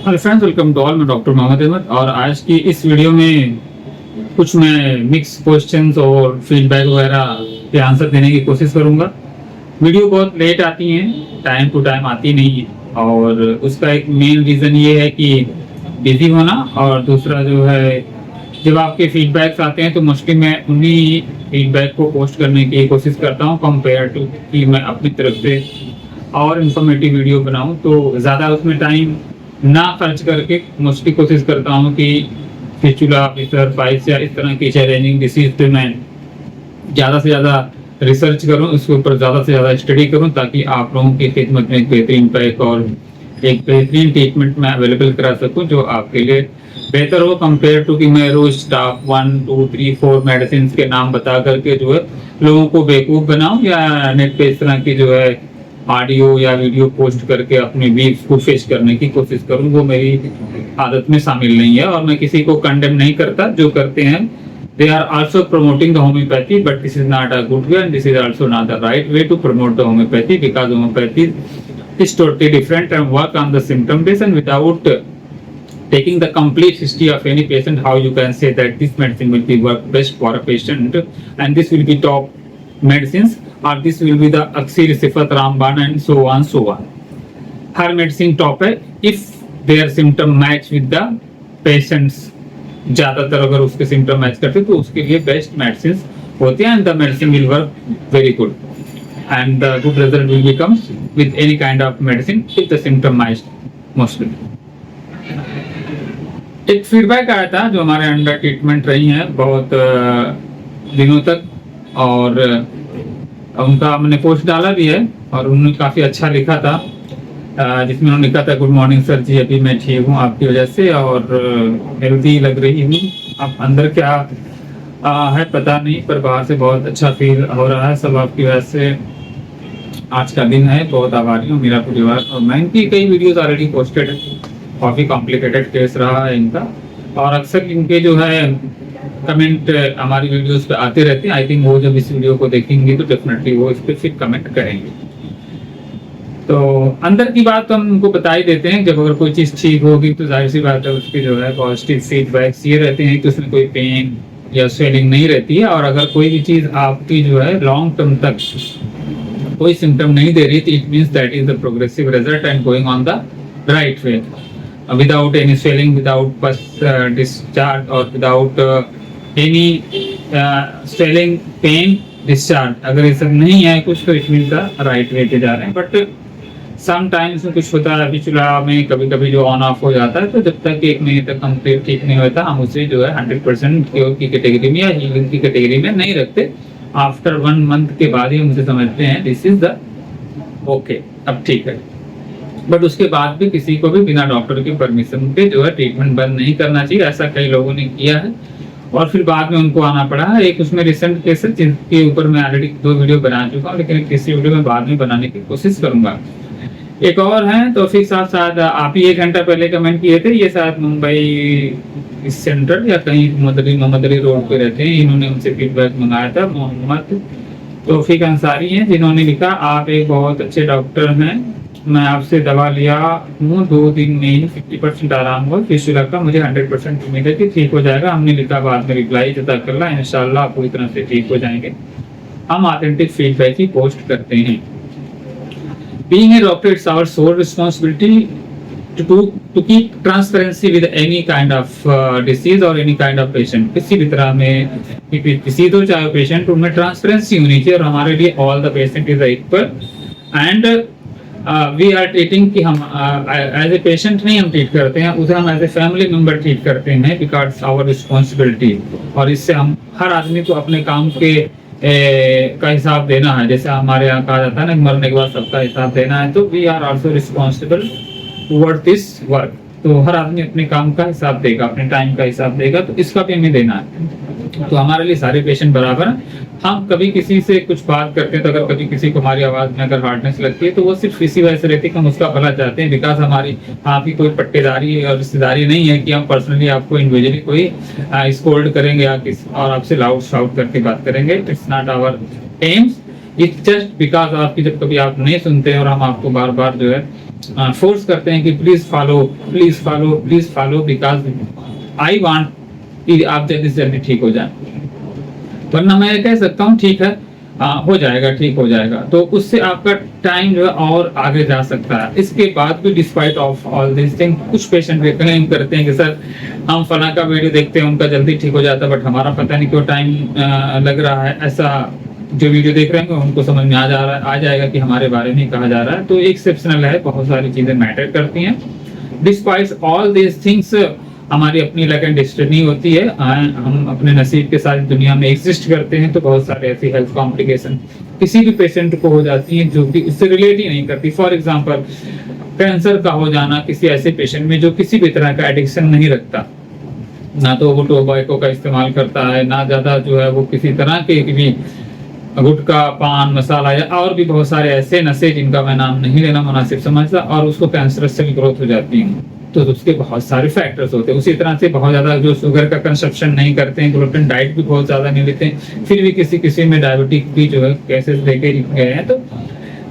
Hello friends, welcome to all. मैं doctor Mohammad Ahmad और आज की इस वीडियो में कुछ मैं मिक्स क्वेश्चंस और फीडबैक वगैरह के आंसर देने की कोशिश करूंगा। वीडियो बहुत लेट आती हैं, टाइम टू टाइम आती नहीं है और उसका एक मेन रीज़न ये है कि बिजी होना, और दूसरा जो है जब आपके फीडबैक्स आते हैं तो मोस्टली मैं उन्हीं फीडबैक को पोस्ट करने की कोशिश करता हूँ कंपेयर टू कि मैं अपनी तरफ से और इन्फॉर्मेटिव वीडियो बनाऊं। तो ज़्यादा उसमें टाइम ना खर्च करके मोस्टली कोशिश करता हूँ कि फिस्टुला, फिशर, पाइल्स या इस तरह की चैलेंजिंग डिसीज पे मैं ज़्यादा से ज़्यादा रिसर्च करूँ, उसके ऊपर ज़्यादा से ज़्यादा स्टडी करूँ ताकि आप लोगों की खिदमत में एक बेहतरीन पैक और एक बेहतरीन ट्रीटमेंट मैं अवेलेबल करा सकूँ जो आपके लिए बेहतर हो कंपेयर टू कि मैं रोज स्टाफ 1, 2, 3, 4 मेडिसिन के नाम बता करके जो है लोगों को बेवकूफ़ बनाऊँ या नेट पे इस तरह की जो है ऑडियो या वीडियो पोस्ट करके अपनी बीफ को फेस करने की कोशिश करूं। वो मेरी आदत में शामिल नहीं है और मैं किसी को कंडेम नहीं करता जो करते हैं। They are also promoting the homeopathy, but this is not a good way and this is also not the right way to promote the homeopathy, because homeopathy is totally different and work on the symptom base and without taking the complete history of any patient, how you can say that this medicine will be work best for a patient and this will be top medicines or this will be the Aksir, Sifat, Ramban and so on so on. Her medicine top है if their symptom match with the patients। ज़्यादातर अगर उसके symptom match करते तो उसके लिए best medicine होती है and the medicine will work very good and the good result will become with any kind of medicine if the symptom match mostly। एक फीडबैक आया था जो हमारे अंडर ट्रीटमेंट रही हैं बहुत दिनों तक और उनका हमने पोस्ट डाला भी है और उन्होंने काफ़ी अच्छा लिखा था जिसमें उन्होंने लिखा था, गुड मॉर्निंग सर जी, अभी मैं ठीक हूँ आपकी वजह से और हेल्दी लग रही हूँ। अब अंदर क्या है पता नहीं, पर बाहर से बहुत अच्छा फील हो रहा है, सब आपकी वजह से आज का दिन है। बहुत आभारी हूँ मेरा परिवार और मैं। इनकी कई वीडियोस ऑलरेडी पोस्टेड है, काफ़ी कॉम्प्लिकेटेड केस रहा है इनका और अक्सर इनके जो है कमेंट हमारी वीडियोस पे आते रहते हैं। आई थिंक वो जब इस वीडियो को देखेंगे तो डेफिनेटली वो इस पर फिर कमेंट करेंगे। तो अंदर की बात तो हम उनको बता ही देते हैं, जब अगर कोई चीज़ ठीक होगी तो जाहिर सी बात है उसकी जो है पॉजिटिव फीडबैक्स ये रहते हैं कि उसमें कोई पेन या स्वेलिंग नहीं रहती है और अगर कोई भी चीज़ आपकी जो है लॉन्ग टर्म तक कोई सिम्टम नहीं दे रही तो it means that is the progressive result and going on the right way without any swelling, without pus discharge और without any swelling, pain, discharge. अगर ये सब नहीं है कुछ तो it means the right way पे जा रहे हैं। बट समटाइम्स कुछ होता है पिछला में कभी कभी जो ऑन ऑफ हो जाता है, तो जब तक 1 महीने तक कंप्लीट ठीक नहीं होता हम उसे जो है 100% क्योर की कैटेगरी में या हीलिंग की कैटेगरी में नहीं रखते। आफ्टर 1 मंथ के बाद ही हम उसे समझते हैं दिस इज द ओके, अब ठीक है। बट उसके बाद भी किसी को भी बिना डॉक्टर की परमिशन के जो है ट्रीटमेंट बंद नहीं करना चाहिए। ऐसा कई लोगों ने किया है और फिर बाद में उनको आना पड़ा है। एक उसमें रिसेंट केस है जिनके ऊपर मैं ऑलरेडी 2 वीडियो बना चुका हूँ, लेकिन किसी वीडियो में बाद में बनाने की कोशिश करूंगा। एक और है तो फिर साथ शायद आप ही 1 घंटा पहले कमेंट किए थे, ये शायद मुंबई सेंट्रल या कहीं मोहम्मद अली रोड पे रहते हैं, इन्होंने उनसे फीडबैक मंगाया था। मोहम्मद तौफीक अंसारी हैं जिन्होंने लिखा, आप एक बहुत अच्छे डॉक्टर हैं, मैं आपसे दवा लिया हूँ 2 दिन में ही 50% आराम हुआ, फिस्टुला का मुझे 100% उम्मीद है कि ठीक हो जाएगा। हमने लिखा बाद में रिप्लाई जज़ाकल्लाह, इंशाल्लाह आप पूरी तरह से ठीक हो जाएंगे। हम ऑथेंटिक फीडबैक ही पोस्ट करते हैं। Being a doctor, it's our sole responsibility to keep transparency with any kind of disease or any kind of patient। किसी भी तरह में disease हो चाहे patient, उनमें transparency होनी चाहिए और हमारे लिए all the patient is equal and we are treating कि हम as a patient नहीं हम treat करते हैं, उसे हम as a family member treat करते हैं because our responsibility। और इससे हम हर आदमी को अपने काम के का हिसाब देना है। जैसे हमारे यहाँ कहा जाता है ना, मरने के बाद सबका हिसाब देना है, तो we are also responsible toward this work. तो हर आदमी अपने काम का हिसाब देगा, अपने टाइम का हिसाब देगा, तो इसका भी हमें देना है। तो हमारे लिए सारे पेशेंट बराबर हैं। हम कभी किसी से कुछ बात करते हैं तो अगर कभी किसी को हमारी आवाज़ में अगर हार्डनेस लगती है तो वो सिर्फ इसी वजह से रहती है कि हम उसका भला चाहते हैं। बिकॉज हमारी आपकी कोई पट्टेदारी और रिश्तेदारी नहीं है कि हम पर्सनली आपको इंडिविजुअली कोई स्कोल्ड करेंगे या और आपसे लाउड शाउट करके बात करेंगे। It's not our aims, it's just because आपकी जब कभी आप नहीं सुनते और हम आपको बार बार जो है फोर्स करते हैं कि please follow, please follow, please follow, because I want कि आप जल्दी से जल्दी ठीक हो जाए। वरना मैं कह सकता हूँ ठीक है, हो जाएगा, ठीक हो जाएगा, तो उससे आपका टाइम जो है और आगे जा सकता है। इसके बाद भी despite of all this thing, कुछ पेशेंट भी क्लेम करते हैं कि सर हम फला का वीडियो देखते हैं, उनका जल्दी ठीक हो जाता है, बट हमारा पता नहीं क्यों टाइम लग रहा है। ऐसा जो वीडियो देख रहे हैं उनको समझ में आ जाएगा कि हमारे बारे में कहा जा रहा है। तो एक्सेप्शनल है, बहुत सारी चीजें मैटर करती हैं। डिस्पाइट ऑल दिस थिंग्स, हमारी अपनी लक एंड डेस्टिनी होती है, हम अपने नसीब के साथ दुनिया में एग्जिस्ट करते हैं। तो बहुत सारे ऐसी हेल्थ कॉम्प्लिकेशन किसी भी पेशेंट को हो जाती हैं जो कि उससे रिलेट ही नहीं करती। फॉर एग्जांपल कैंसर का हो जाना किसी ऐसे पेशेंट में जो किसी भी तरह का एडिक्शन नहीं रखता, ना तो वो टोबैको का इस्तेमाल करता है, ना ज्यादा जो है वो किसी तरह के भी गुटखा, पान मसाला या और भी बहुत सारे ऐसे नशे जिनका मैं नाम नहीं लेना मुनासिब समझता, और उसको कैंसर सेल ग्रोथ हो जाती है। तो उसके बहुत सारे फैक्टर्स होते हैं। उसी तरह से बहुत ज्यादा जो शुगर का कंजप्शन नहीं करते हैं, ग्लूटेन डाइट भी बहुत ज्यादा नहीं लेते हैं, फिर भी किसी में डायबिटिक भी जो है केसेस देखे गए हैं। तो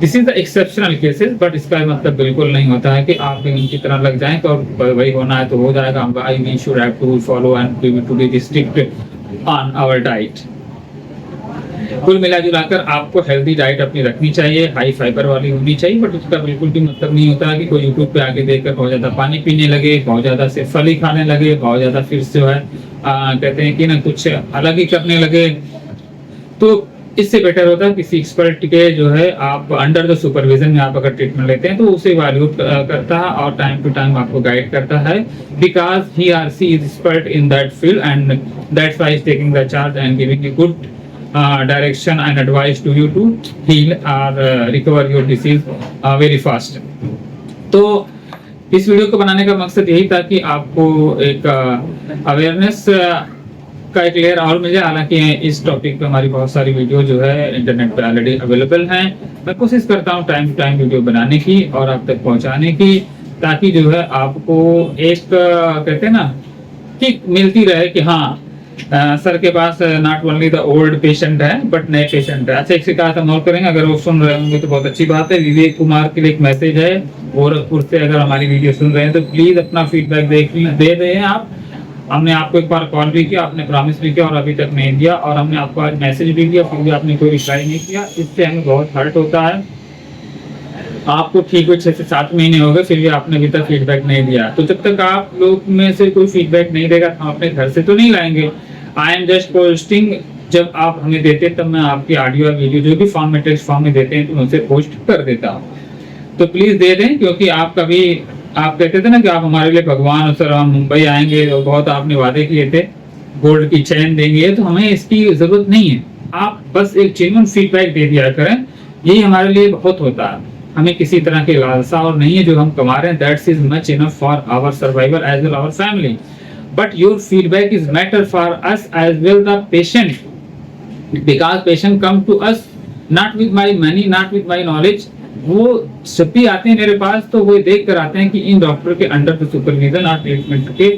this is the exceptional cases, but इसका मतलब बिल्कुल नहीं होता है कि आप भी उनकी तरह लग जाएं तो वही होना है तो हो जाएगा। We should have to follow and to be strict on our diet. कुल मिला जुलाकर आपको हेल्दी डाइट अपनी रखनी चाहिए, हाई फाइबर वाली होनी चाहिए, बट उसका बिल्कुल भी मतलब नहीं होता है कि कोई यूट्यूब पे आके देखकर बहुत ज्यादा पानी पीने लगे, बहुत ज्यादा से फल ही खाने लगे, बहुत ज्यादा फिर जो है कहते हैं कि ना कुछ अलग ही करने लगे। तो इससे बेटर होता है किसी एक्सपर्ट के जो है आप अंडर द सुपरविजन में आप अगर ट्रीटमेंट लेते हैं तो उसे इवैल्यूएट करता है और टाइम टू टाइम आपको गाइड करता है, because he or she is expert in that field and that's why is taking the charge and giving you good direction and advice to you to heal or recover your disease very fast। तो इस video को बनाने का मकसद यही था कि आपको एक अवेयरनेस का एक लेयर और मिले। हालांकि इस टॉपिक पे हमारी बहुत सारी वीडियो जो है इंटरनेट पे ऑलरेडी अवेलेबल हैं। मैं कोशिश करता हूँ टाइम टू टाइम वीडियो बनाने की और आप तक पहुँचाने की, ताकि जो है आपको एक कहते हैं ना कि मिलती रहे कि हाँ सर के पास not only the old patient है बट नए पेशेंट है। अच्छा, एक शिकायत हम और करेंगे, अगर वो सुन रहे होंगे तो बहुत अच्छी बात है। विवेक कुमार के लिए एक मैसेज है, गोरखपुर से अगर हमारी वीडियो सुन रहे हैं तो प्लीज अपना फीडबैक दे रहे हैं आप। हमने आपको एक बार कॉल भी किया, आपने प्रॉमिस भी किया और अभी तक नहीं दिया, और हमने आपको आज मैसेज भी किया, फिर भी आपने कोई रिप्लाई नहीं किया। इससे हमें बहुत हर्ट होता है। आपको ठीक हुए 6 से 7 महीने हो गए, फिर भी आपने अभी तक फीडबैक नहीं दिया। तो जब तक आप लोग में से कोई फीडबैक नहीं देगा हम अपने घर से तो नहीं लाएंगे। आई एम जस्ट पोस्टिंग, जब आप हमें देते हैं तब मैं आपकी ऑडियो और वीडियो जो भी फॉर्म में टेक्स्ट फॉर्म में देते हैं तो उनसे पोस्ट कर देता हूँ। तो प्लीज दे दें, क्योंकि आप कभी आप कहते थे ना कि आप हमारे लिए भगवान हो सर, हम मुंबई आएंगे और बहुत आपने वादे किए थे गोल्ड की चैन देंगे, तो हमें इसकी जरूरत नहीं है। आप बस एक जेन्युइन फीडबैक दे दिया करें, यही हमारे लिए बहुत होता है। हमें किसी तरह की लालसा और नहीं है, जो हम कमा रहे हैं that's is much enough for our survival as well our family, but your feedback is matter for us as well the patient, because patient come to us not with my money, not with my knowledge। वो जब भी आते हैं मेरे पास तो वो देख कर आते हैं कि इन डॉक्टर के अंडर द सुपरविजन और ट्रीटमेंट के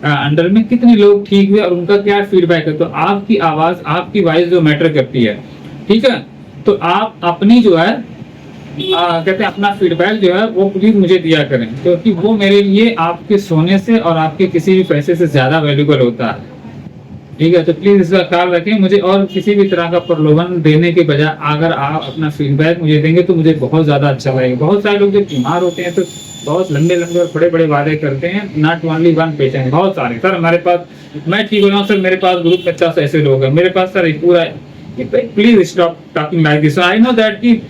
अंडर में कितने लोग ठीक हुए और उनका क्या फीडबैक है। तो आपकी आवाज, आपकी वॉइस जो मैटर करती है, ठीक है। तो आप अपनी जो है कहते हैं अपना फीडबैक जो है वो प्लीज मुझे दिया करें, क्योंकि वो मेरे लिए आपके सोने से और आपके किसी भी पैसे से ज्यादा वैल्यूबल होता है, ठीक है। तो प्लीज इसका ख्याल रखें। मुझे और किसी भी तरह का प्रलोभन देने के बजाय अगर आप अपना फीडबैक मुझे देंगे तो मुझे बहुत ज्यादा अच्छा लगेगा। बहुत सारे लोग जब बीमार होते हैं तो बहुत लंबे लंबे और बड़े बड़े वादे करते हैं, नॉट ओनली वन पेशेंट, बहुत सारे। सर हमारे पास, मैं ठीक हो रहा हूँ सर, मेरे पास ग्रुप 50 ऐसे लोग हैं, मेरे पास सर एक पूरा। Please stop talking like this. I know that कि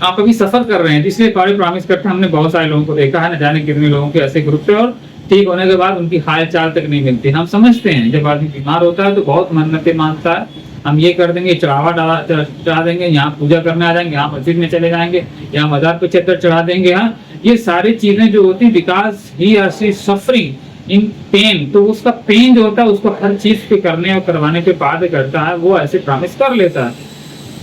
आप अभी सफर कर रहे हैं, इसलिए बड़े प्रॉमिस करते हैं। हमने बहुत सारे लोगों को देखा है, न जाने कितने लोगों के ऐसे ग्रुप पे, और ठीक होने के बाद उनकी हाल चाल तक नहीं मिलती। हम समझते हैं जब आदमी बीमार होता है तो बहुत मन्नतें मांगता है, हम ये कर देंगे, चढ़ा देंगे, यहाँ पूजा करने आ जाएंगे, यहाँ मस्जिद में चले जाएंगे, यहाँ मजार पे चद्दर चढ़ा देंगे। हाँ, ये सारी चीजें जो होती है because he or she suffering in pain, तो उसका पेन जो होता है उसको हर चीज पे करने और करवाने के बाद करता है, वो ऐसे प्रॉमिस कर लेता है।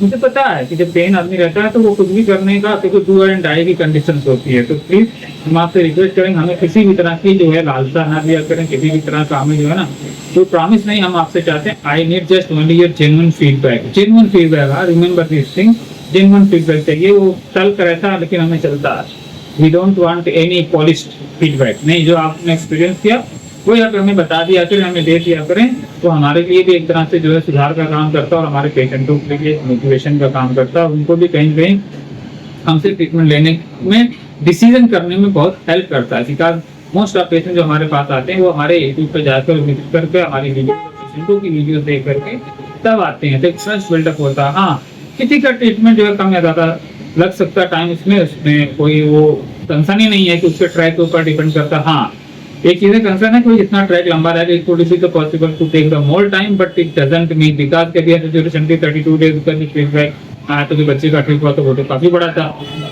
मुझे पता है कि जब पेन आदमी रहता है तो वो कुछ भी करने का, क्योंकि डू एंड डाई की कंडीशन होती है। तो प्लीज हम आपसे रिक्वेस्ट करेंगे, हमें किसी भी तरह की जो है लालसा ना दिया करें, किसी भी तरह का हमें जो है ना तो प्रॉमिस नहीं हम आपसे चाहते हैं। I need just only your genuine feedback, genuine feedback. Remember this thing, genuine feedback चाहिए। वो टल कर रहता है लेकिन हमें चलता है। We don't want any polished feedback, नहीं, जो आपने एक्सपीरियंस किया वो यहाँ पे हमें बता दिया करें, हमें दे दिया करें, तो हमारे लिए भी एक तरह से जो है सुधार का काम करता है और हमारे पेशेंटों के लिए मोटिवेशन का काम करता है, उनको भी कहीं कहीं हमसे ट्रीटमेंट लेने में, डिसीजन करने में बहुत हेल्प करता है। बिकॉज मोस्ट ऑफ पेशेंट जो हमारे पास आते हैं वो हमारे यूट्यूब पे जाकर विजिट करके हमारी वीडियो, पेशेंटों की वीडियो देख करके तब आते हैं, तो एक ट्रस्ट बिल्डअप होता है। हाँ, किसी का ट्रीटमेंट जो है कम या ज़्यादा लग सकता है टाइम, उसमें कोई वो कंसर्न ही नहीं है कि उसके ट्रैक के ऊपर डिपेंड करता है। हाँ, एक चीज़ कंसर्न है कि जितना ट्रैक लंबा रहेगा इट वुड बी तो possible to take the more time, but it doesn't mean because के भी ड्यूरेशन थी 32 डेज का फीडबैक आया, तो जो बच्चे का ट्रिप हुआ तो वो तो काफ़ी बड़ा था।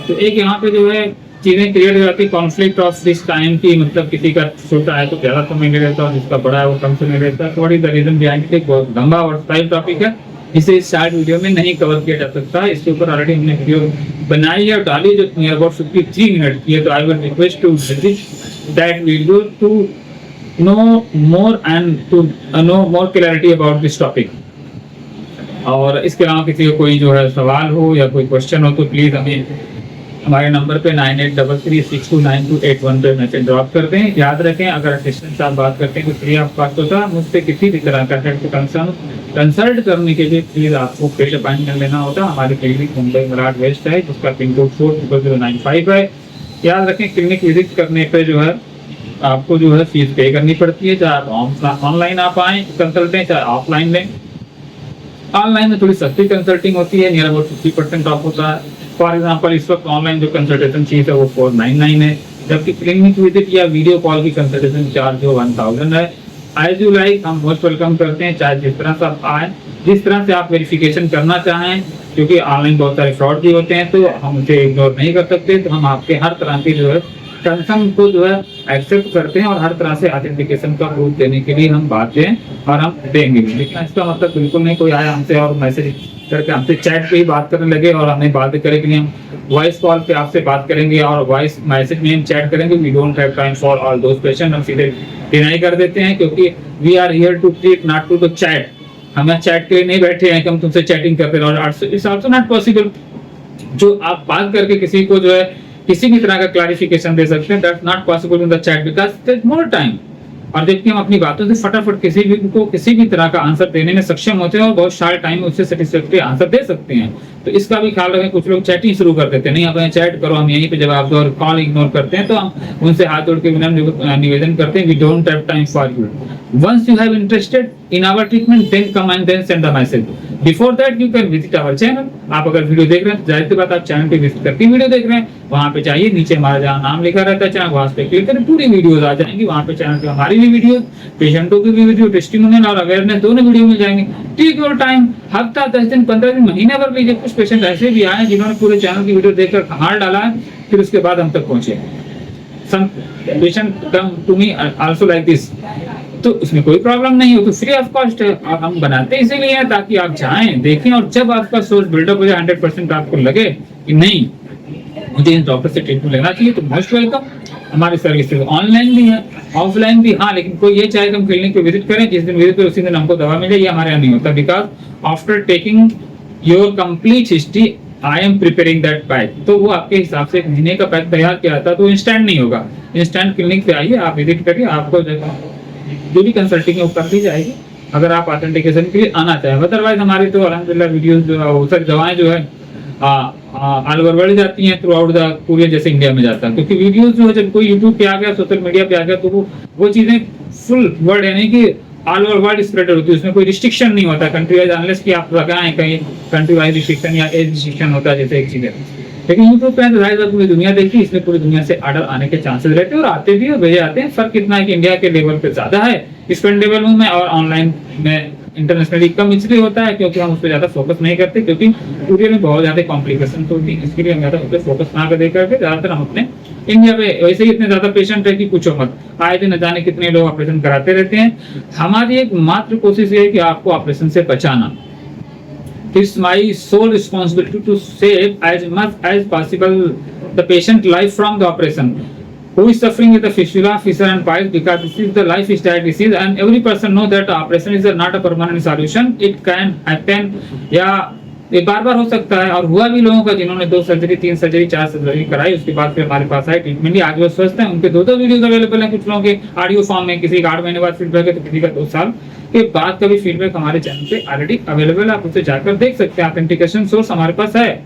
तो एक यहाँ पे जो है चीज़ें क्लियर हो जाती, कॉन्फ्लिक्ट ऑफ दिस टाइम की, मतलब किसी का छोटा है तो ज़्यादा समय नहीं रहता और जिसका बड़ा है वो कम समय रहता है। What is the reason behind it, बहुत लंबा और स्टाइल टॉपिक है, इसे इस शार्ट वीडियो में नहीं कवर किया जा सकता है। इसके ऊपर ऑलरेडी हमने वीडियो बनाई है और डाली जो नियर अबाउट 53 मिनट की है, तो I will request to visit that video to know more and to know more clarity about this topic. और इसके अलावा किसी को कोई जो है सवाल हो या कोई क्वेश्चन हो तो प्लीज़ हमें हमारे नंबर पे 9833629281 पे मैसेज ड्रॉप कर दें। याद रखें, अगर असिस्टेंट से आप बात करते हैं तो फ्री ऑफ कॉस्ट होता है। मुझसे किसी भी तरह का हेल्थ कंसल्ट करने के लिए प्लीज़ आपको पेड अपॉइंटमेंट लेना होता है। हमारी क्लिनिक मुंबई मराठ वेस्ट है, जिसका पिन कोड 4095 है। याद रखें, क्लिनिक विजिट करने पे जो है आपको जो है फीस पे करनी पड़ती है, चाहे आप ऑनलाइन आप आएँ कंसल्टें, चाहे ऑफलाइन लें। ऑनलाइन में थोड़ी सस्ती कंसल्टिंग होती है, नियर अबाउट 50% ऑफ होता है। फॉर एग्जांपल इस वक्त ऑनलाइन जो कंसल्टेशन फीस है वो 499 है, जबकि क्लिनिक विजिट या वीडियो कॉल की कंसल्टेशन चार्ज जो 1000 है। एज यू लाइक, हम मोस्ट वेलकम करते हैं, चाहे जिस तरह से आप आए, जिस तरह से आप वेरिफिकेशन करना चाहें, क्योंकि ऑनलाइन बहुत सारे फ्रॉड भी होते हैं तो हम उसे इग्नोर नहीं कर सकते। तो हम आपके हर तरह की जो है कंसर्न को जो है एक्सेप्ट करते हैं और हर तरह से ऑथेंटिकेशन का प्रूफ देने के लिए हम बाध्य हैं और हम देंगे। लेकिन इसका मतलब बिल्कुल नहीं कोई आया हमसे और मैसेज करके हमसे चैट पे ही बात करने लगे और हमें बात करे कि हम वॉइस कॉल पे आपसे बात करेंगे और वॉइस मैसेज में हम चैट करेंगे। We don't have time for all those patient, हम सीधे डिनाई कर देते हैं, क्योंकि we are here to treat not to the chat. हम चैट के लिए नहीं बैठे हैं कि हम तुमसे चैटिंग करते रहो, इट्स आल्सो नॉट पॉसिबल। जो आप बात करके किसी को जो है किसी भी तरह का क्लैरिफिकेशन दे सकते हैं, that's not possible in the chat because there is more time. और जबकि हम अपनी बातों से फटाफट किसी भी को किसी भी तरह का आंसर देने में सक्षम होते हैं और बहुत शार्ट टाइम में उससे सेटिस्फैक्टरी आंसर दे सकते हैं। तो इसका भी ख्याल रखें, कुछ लोग चैटिंग शुरू कर देते हैं, नहीं आप चैट करो, हम यहीं पे जवाब दो, और कॉल इग्नोर करते हैं। तो हम उनसे हाथ जोड़ के निवेदन करते हैं, we don't have time for you. Once you have interested in our treatment then come and then send the message. Before that you can visit our channel. आप अगर वीडियो देख रहे हैं तो जाहिर सी बात आप चैनल पे विजिट करके वीडियो देख रहे हैं, वहां पे चाहिए नीचे हमारा जहाँ नाम लिखा रहता है चैनल, वहां पे क्लिक करें, पूरी वीडियोस आ जाएंगी। वहां पे चैनल पे हमारी भी वीडियो, पेशेंटों की भी वीडियो, टेस्टिमोनियल और अवेयरनेस दोनों वीडियो मिल जाएंगे। टेक योर टाइम, हफ्ता 10 दिन 15 दिन महीने भर लीजिए। कुछ पेशेंट ऐसे भी आए जिन्होंने पूरे चैनल की वीडियो देखकर कहां डाला है, फिर उसके बाद हम तक पहुंचे। Some patient come to me also like this, तो उसमें कोई प्रॉब्लम नहीं हो, तो फ्री ऑफ कॉस्ट है। और हम बनाते इसीलिए हैं ताकि आप जाएं, देखें, और जब आपका सोर्स बिल्डअप हो जाए 100% आपको लगे कि नहीं मुझे इस डॉक्टर से ट्रीटमेंट लेना चाहिए, तो मोस्ट वेलकम। हमारी सर्विसेज ऑनलाइन भी है, ऑफलाइन भी। हाँ, लेकिन कोई ये चाहे कि हम क्लिनिक पे विजिट करें, जिस दिन विजिट करें उसी दिन हमको दवा मिले, ये हमारे यहाँ नहीं होता। Because after taking your complete history I am preparing that pack. तो वो आपके हिसाब से 1 महीने का पैक तैयार किया था, तो इंस्टेंट नहीं होगा। इंस्टेंट क्लिनिक पे आइए, आप विजिट करिए, आपको जो भी कंसल्टिंग है वो कर दी जाएगी अगर आप ऑथेंटिकेशन के लिए आना चाहें। अदरवाइज हमारी तो अल्हम्दुलिल्लाह वीडियोस जो सर दवाएं जो है ऑल ओवर वर्ल्ड जाती हैं, थ्रू आउट द कुरियर जैसे इंडिया में जाता है। क्योंकि वीडियोस जो है जब कोई यूट्यूब पे आ गया, सोशल मीडिया पे आ गया, तो वो चीजें फुल वर्ल्ड यानी कि ऑल ओवर वर्ल्ड स्प्रेड होती है। उसमें कोई रिस्ट्रिक्शन नहीं होता कंट्री वाइज, अनलेस कि आप लगाएं कहीं कंट्री वाइज रिस्ट्रिक्शन या एज रिस्ट्रिक्शन होता है जैसे एक चीज है। लेकिन यूट्यूब पे तो पूरी दुनिया देखती है, इसलिए पूरी दुनिया से ऑर्डर आने के चांसेस रहते हैं और आते भी और भेजे आते हैं। फर्क इतना है कि इंडिया के लेवल पे ज्यादा है स्पेंडेबल में, और ऑनलाइन में इंटरनेशनली कम इसलिए होता है क्योंकि हम उस पर ज्यादा फोकस नहीं करते, क्योंकि कुरियर में बहुत ज्यादा कॉम्प्लिकेशन होती है। इसके लिए हम ज्यादा उस पर फोकस ना कर करके ज्यादातर हम अपने इंडिया पे वैसे ही इतने ज्यादा पेशेंट है कि पूछो मत, आए दिन न जाने कितने लोग ऑपरेशन कराते रहते हैं। हमारी एक मात्र कोशिश है कि आपको ऑपरेशन से बचाना। It's my sole responsibility to save as much as possible the patient life from the operation. Who is suffering with the fistula, fissure and piles, because this is the lifestyle disease and every person know that operation is not a permanent solution. It can happen, yeah, ये बार बार हो सकता है, और हुआ भी लोगों का जिन्होंने 2 सर्जरी 3 सर्जरी 4 सर्जरी कराई, उसके बाद फिर हमारे पास आए ट्रीटमेंट ली, आज वो स्वस्थ हैं। उनके 2 वीडियोस अवेलेबल हैं कुछ लोगों के ऑडियो फॉर्म में, किसी का 8 महीने बाद फीडबैक है तो किसी का 2 साल के बाद का भी फीडबैक हमारे चैनल पे ऑलरेडी अवेलेबल है, आप उसे जाकर देख सकते हैं। ऑथेंटिकेशन सोर्स हमारे पास है।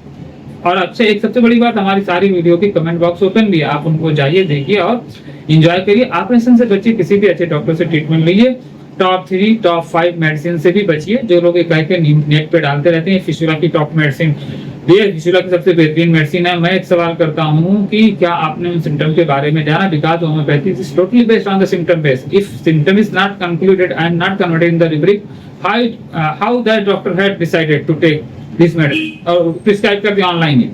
और आपसे एक सबसे बड़ी बात, हमारी सारी वीडियो की कमेंट बॉक्स ओपन भी है, आप उनको जाइए, देखिए और एंजॉय करिए। ऑपरेशन से बचिए, किसी भी अच्छे डॉक्टर से ट्रीटमेंट लीजिए। टॉप 3 टॉप 5 मेडिसिन से भी बचिए। जो लोग कह के नेट पे डालते रहते हैं फिस्टुला की टॉप मेडिसिन, ये फिस्टुला की सबसे बेहतरीन मेडिसिन है। मैं एक सवाल करता हूँ कि क्या आपने उन सिम्टम के बारे में जाना? Because homeopathy is totally based on the symptom base. If symptom is not concluded and not converted in the rubric, how that doctor had decided to take this medicine और प्रिस्क्राइब कर दिया online ही।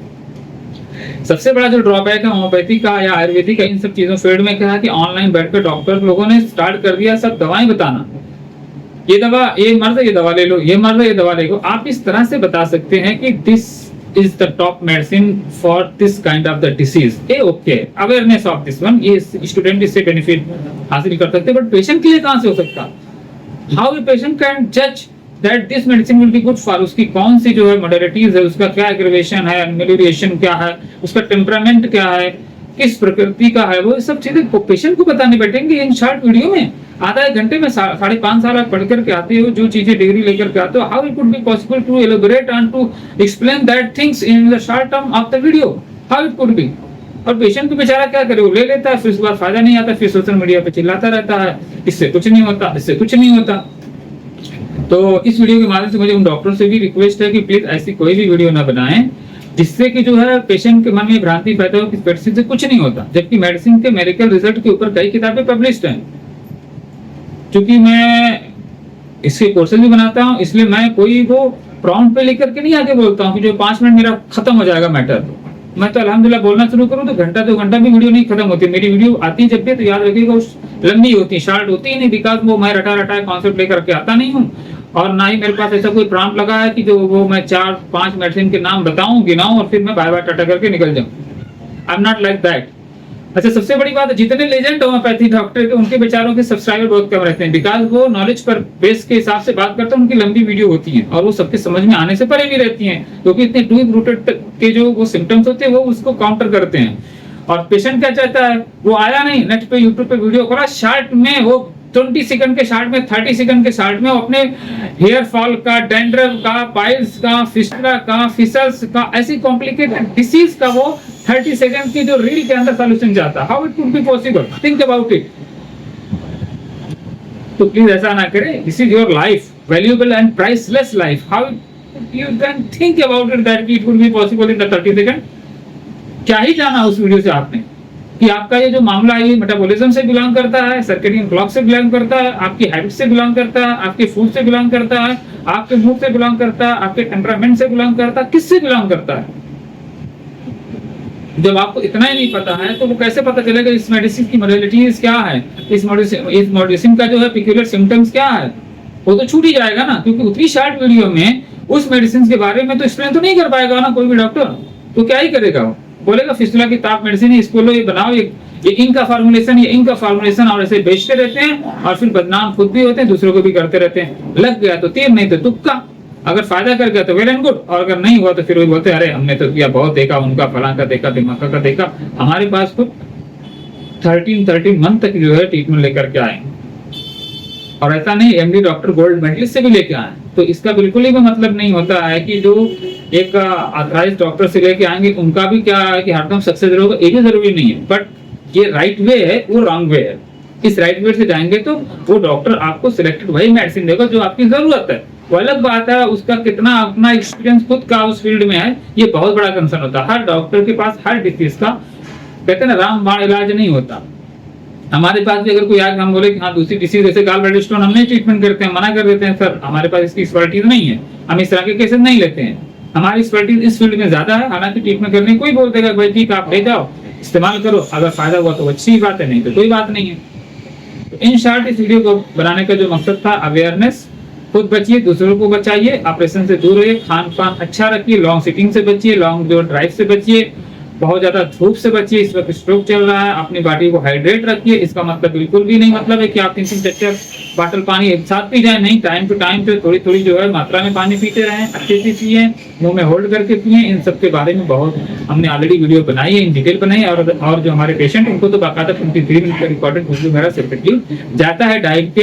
सबसे बड़ा जो drawback है homeopathy का या आयुर्वेदिक का इन सब चीजों फील्ड में क्या है कि ऑनलाइन बैठकर डॉक्टर लोगों ने स्टार्ट कर दिया सब दवाएं बताना, ये दवा, ये मर्ज, ये दवा ले लो, ये मर्ज, ये दवा ले लो। आप इस तरह से बता सकते हैं कि this is the top medicine for this kind of the disease, A okay, awareness of this one, ये स्टूडेंट इससे बेनिफिट हासिल कर सकते हैं, बट पेशेंट के लिए कहां से हो सकता? हाउ ए पेशेंट कैन जज that this medicine will be good for, उसकी कौन सी जो है मॉडलिटीज है, उसका क्या एग्रीवेशन है, मेलोरिएशन क्या है, उसका टेम्परामेंट क्या है, किस प्रकृति का है, वो सब चीजें पेशेंट को बताने बैठेंगे इन शॉर्ट वीडियो में। आधा एक घंटे में 5.5 साल आप पढ़ करके आते हो, जो चीजें डिग्री लेकर के आते हो, how it could be possible to elaborate and to explain that things in the short term of the video, how it could be. और पेशेंट को बेचारा क्या करे, वो ले लेता है, फिर उसके बाद फायदा नहीं आता, फिर सोशल मीडिया पे चिल्लाता रहता है, इससे कुछ नहीं होता, इससे कुछ नहीं होता। तो इस वीडियो के माध्यम से मुझे उन डॉक्टरों से भी रिक्वेस्ट है कि प्लीज ऐसी कोई भी वीडियो ना बनाएं जिससे कि जो है पेशेंट के मन में भ्रांति पैदा हो कि मेडिसिन से कुछ नहीं होता, जबकि मेडिसिन के मेडिकल रिजल्ट के ऊपर कई किताबें पब्लिश्ड हैं। क्योंकि मैं इसके कोर्सेज भी बनाता हूँ, इसलिए मैं कोई वो प्रॉम्प्ट पे लेकर के नहीं आके बोलता हूँ कि जो 5 मिनट मेरा खत्म हो जाएगा मैटर। मैं तो अल्हम्दुलिल्लाह बोलना शुरू करूँ तो घंटा 2 घंटा भी वीडियो नहीं खत्म होती। मेरी वीडियो आती है जब भी तो याद रखिएगा लंबी होती है, शॉर्ट होती ही नहीं, बिकॉज वो मैं रटा कॉन्सेप्ट लेकर के आता नहीं हूँ, और ना ही मेरे पास ऐसा कोई प्रॉम्प्ट लगा है कि जो वो मैं 4-5 मेडिसिन के नाम बताऊं, गिनाऊं और फिर मैं बाय बाय टाटा करके निकल जाऊं। I am not like that. अच्छा, सबसे बड़ी बात है, जितने लेजेंड होम्योपैथी डॉक्टर के उनके बेचारों के सब्सक्राइबर बहुत कम रहते हैं, बिकॉज वो नॉलेज पर बेस के हिसाब से बात करते हैं, उनकी लंबी वीडियो होती है और वो सबके समझ में आने से परे भी रहती हैं, क्योंकि इतने डीप रूटेड के जो वो सिम्टम्स होते हैं वो उसको काउंटर करते हैं। और पेशेंट क्या चाहता है, वो आया नहीं नेट पे यूट्यूब पे वीडियो खोला, शॉर्ट में वो 20 सेकंड के शॉर्ट में, 30 सेकंड के शॉर्ट में अपने हेयर फॉल का, डैंड्रफ का, पाइल्स का, फिस्टुला का, फिसल्स का, ऐसी कॉम्प्लिकेटेड डिसीज का वो 30 सेकंड की जो रील के अंदर सॉल्यूशन जाता। How it could be possible? Think about it. तो प्लीज ऐसा ना करें, this is your life, valuable and priceless life. How you can think about it that it could be possible in the 30 second? क्या ही जाना उस video से आपने कि आपका ये जो मामला है ये मेटाबॉलिज्म से बिलोंग करता है, सर्केडियन क्लॉक से बिलोंग करता है, आपकी हैबिट से बिलोंग करता है, आपके फूड से बिलोंग करता है, आपके मूड से बिलोंग करता है, आपके टेम्परामेंट से बिलोंग करता है, किससे बिलोंग करता है? जब आपको इतना ही नहीं पता है तो वो कैसे पता चलेगा इस मेडिसिन की मॉडलिटीज क्या है, इस मेडिसिन का जो है पेक्यूलियर सिम्टम्स क्या है? वो तो छूट ही जाएगा ना, क्योंकि उतनी शॉर्ट वीडियो में उस मेडिसिन के बारे में तो एक्सप्लेन तो नहीं कर पाएगा ना कोई भी डॉक्टर। तो क्या ही करेगा वो, बोलेगा फिस्टुला की टॉप मेडिसिन है, इसको लो, ये बनाओ, ये इनका फार्मूलेशन, ये इनका फार्मूलेशन, और ऐसे बेचते रहते हैं और फिर बदनाम खुद भी होते हैं, दूसरों को भी करते रहते हैं। लग गया तो तीर, नहीं तो तुक्का। अगर फायदा कर गया तो वेल एंड गुड, और अगर नहीं हुआ तो फिर वही बोलते हैं अरे हमने तो किया, बहुत देखा, उनका फलां का देखा, दिमाग का देखा। हमारे पास खुद 13 मंथ तक जो है ट्रीटमेंट लेकर के आए, और ऐसा नहीं एमडी डॉक्टर गोल्ड मेडलिस्ट से भी लेके आए। तो इसका बिल्कुल ही मतलब नहीं होता है कि जो एक ऑथराइज्ड डॉक्टर से लेके आएंगे उनका भी क्या है कि हरदम सक्सेस होगा, ये भी जरूरी नहीं है। बट ये राइट वे है, वो रॉन्ग वे है। इस राइट वे से जाएंगे तो वो डॉक्टर आपको सिलेक्टेड वही मेडिसिन देगा जो आपकी जरूरत है। वो अलग बात है उसका कितना अपना एक्सपीरियंस खुद का उस फील्ड में है, ये बहुत बड़ा कंसर्न होता है। हर डॉक्टर के पास हर डिसीज का कहते हैं ना रामबाण इलाज नहीं होता। हमारे पास भी अगर कोई आगे हम बोले कि हाँ दूसरी डिसीज जैसे गॉलब्लैडर स्टोन हम नहीं ट्रीटमेंट करते हैं, मना कर देते हैं, सर हमारे पास इसकी एक्सपर्टीज नहीं है, हम इस तरह के केसेस नहीं लेते हैं, हमारी एक्सपर्टीज इस फील्ड में ज्यादा है। हालांकि ट्रीटमेंट करने कोई बोल देगा भाई ठीक आप ले जाओ, इस्तेमाल करो, अगर फायदा हुआ तो अच्छी बात है, नहीं तो कोई बात नहीं है। तो इन शॉर्ट इस वीडियो को बनाने का जो मकसद था अवेयरनेस, खुद बचिए, दूसरों को बचाइए, ऑपरेशन से दूर रहिए, खान पान अच्छा रखिए, लॉन्ग सिटिंग से बचिए, लॉन्ग जो ड्राइव से बचिए, बहुत ज्यादा धूप से बचिए, इस वक्त स्ट्रोक चल रहा है, अपनी बॉडी को हाइड्रेट रखिए। इसका मतलब बिल्कुल भी नहीं मतलब है कि आप 3-3 4-4 बॉटल पानी एक साथ पी जाए, नहीं, टाइम टू टाइम पे थोड़ी थोड़ी जो है मात्रा में पानी पीते रहें, अच्छे से पिए, मुंह में होल्ड करके पिए। इन सब के बारे में बहुत हमने ऑलरेडी वीडियो बनाई है, इन डिटेल बनाई है। और जो हमारे पेशेंट उनको तो बाकायदा 23 मिनट का रिकॉर्डेड वीडियो मेरा सेपरेटली जाता है डाइट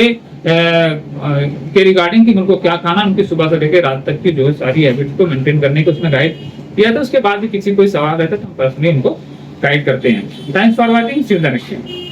के रिगार्डिंग कि उनको क्या खाना, उनकी सुबह से लेकर रात तक की जो सारी हैबिट्स को मेंटेन करने को उसमें गाइड किया था। उसके बाद भी किसी कोई सवाल रहता है तो हम पर्सनली उनको गाइड करते हैं। Thanks for watching, see you in the next video.